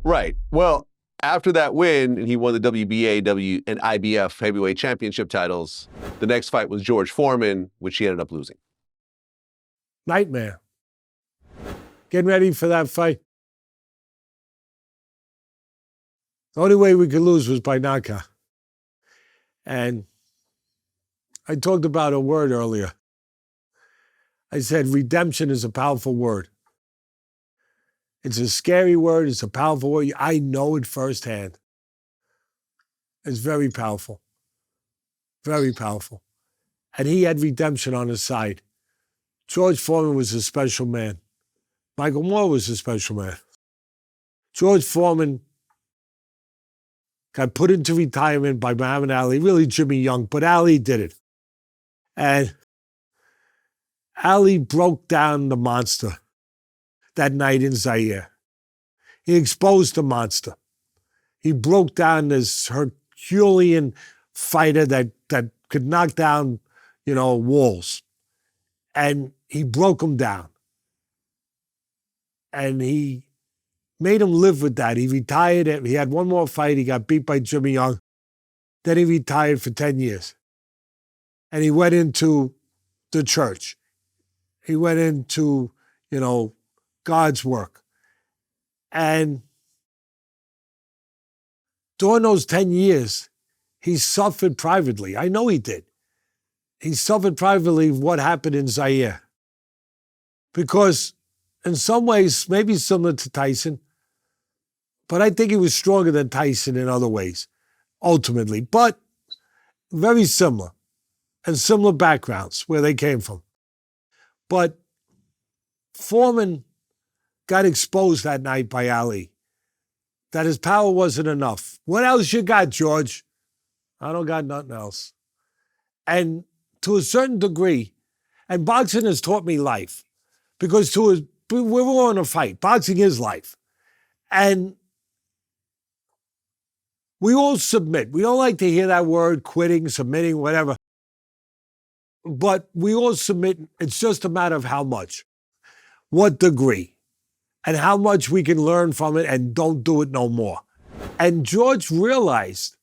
Right. Well, after that win, and he won the WBA, and IBF heavyweight championship titles, the next fight was George Foreman, which he ended up losing. Nightmare. Getting ready for that fight. The only way we could lose was by knockout. And I talked about a word earlier. I said redemption is a powerful word. It's a scary word. It's a powerful word. I know it firsthand. It's very powerful. Very powerful. And he had redemption on his side. George Foreman was a special man. Michael Moore was a special man. George Foreman got put into retirement by Muhammad Ali, really Jimmy Young, but Ali did it. And Ali broke down the monster that night in Zaire. He exposed the monster. He broke down this Herculean fighter that could knock down, walls. And he broke him down. And he made him live with that. He retired. He had one more fight. He got beat by Jimmy Young. Then he retired for 10 years. And he went into the church. He went into, God's work. And during those 10 years, he suffered privately. I know he did. He suffered privately what happened in Zaire. Because in some ways, maybe similar to Tyson, but I think he was stronger than Tyson in other ways, ultimately. But very similar, and similar backgrounds where they came from. But Foreman got exposed that night by Ali, that his power wasn't enough. What else you got, George? I don't got nothing else. And to a certain degree, and boxing has taught me life, because we're all in a fight. Boxing is life. And we all submit. We don't like to hear that word, quitting, submitting, whatever. But we all submit. It's just a matter of how much, what degree, and how much we can learn from it and don't do it no more. And George realized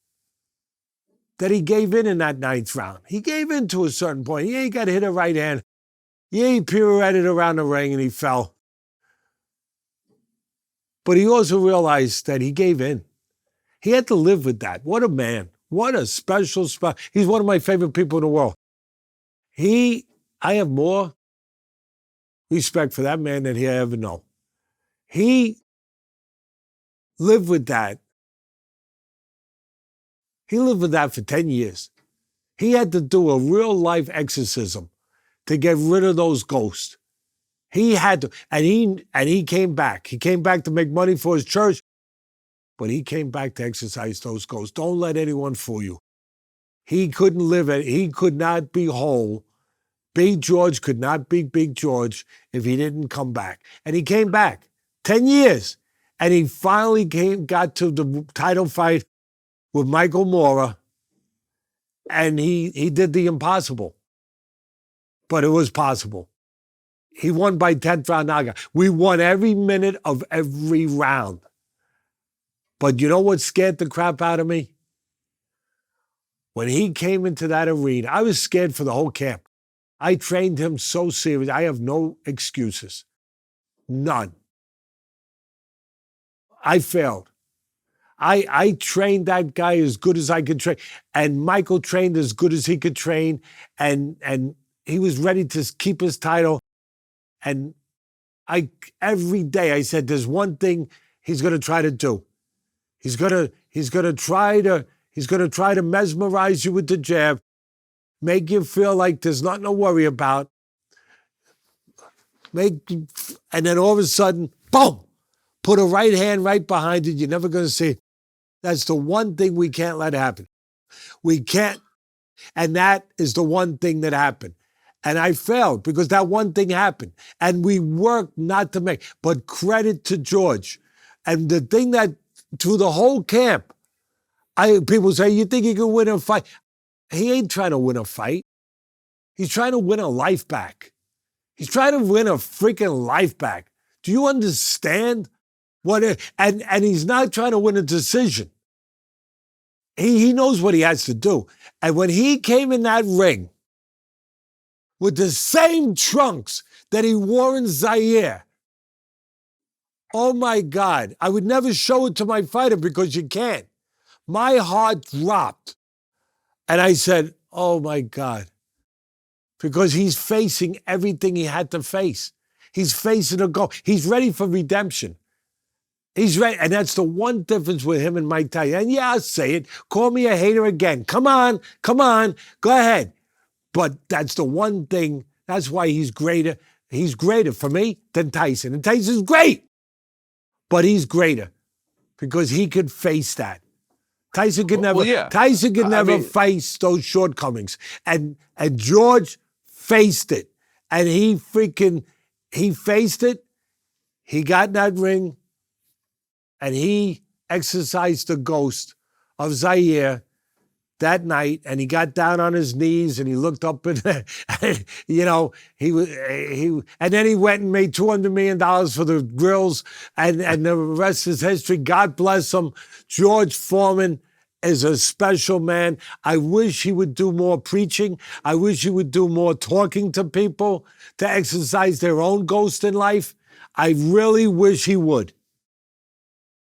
that he gave in that ninth round. He gave in to a certain point. He ain't got hit a right hand. He pirouetted around the ring and he fell. But he also realized that he gave in. He had to live with that. What a man. What a special spot. He's one of my favorite people in the world. I have more respect for that man than he ever know. He lived with that. He lived with that for 10 years. He had to do a real life exorcism to get rid of those ghosts. He had to, and he came back. He came back to make money for his church, but he came back to exercise those ghosts. Don't let anyone fool you. He couldn't live it. He could not be whole. Big George could not be Big George if he didn't come back. And he came back 10 years. And he finally got to the title fight with Michael Moore. And he did the impossible. But it was possible. He won by 10th round knockout. We won every minute of every round. But you know what scared the crap out of me? When he came into that arena, I was scared for the whole camp. I trained him so serious. I have no excuses. None. I failed. I trained that guy as good as I could train. And Michael trained as good as he could train. And he was ready to keep his title. And every day I said, there's one thing he's going to try to do. He's going to try to mesmerize you with the jab, make you feel like there's nothing to worry about. And then all of a sudden, boom, put a right hand right behind it. You're never going to see it. That's the one thing we can't let happen. We can't. And that is the one thing that happened. And I failed because that one thing happened. And we worked not to make, but credit to George. And the thing that, through the whole camp, people say, you think he can win a fight? He ain't trying to win a fight. He's trying to win a life back. He's trying to win a freaking life back. Do you understand And he's not trying to win a decision. He knows what he has to do. And when he came in that ring with the same trunks that he wore in Zaire, oh my God, I would never show it to my fighter because you can't. My heart dropped. And I said, oh my God, because he's facing everything he had to face. He's facing a goal. He's ready for redemption. He's ready. And that's the one difference with him and Mike Tyson. And yeah, I'll say it. Call me a hater again. Come on. Go ahead. But that's the one thing. That's why he's greater. He's greater for me than Tyson. And Tyson's great. But he's greater because he could face that. Tyson could never. Well, yeah. Tyson could never face those shortcomings, and George faced it, and he faced it. He got in that ring, and he exercised the ghost of Zaire that night, and he got down on his knees and he looked up and and then he went and made $200 million for the grills, and the rest is history. God bless him. George Foreman is a special man. I wish he would do more preaching. I wish he would do more talking to people to exercise their own ghost in life. I really wish he would.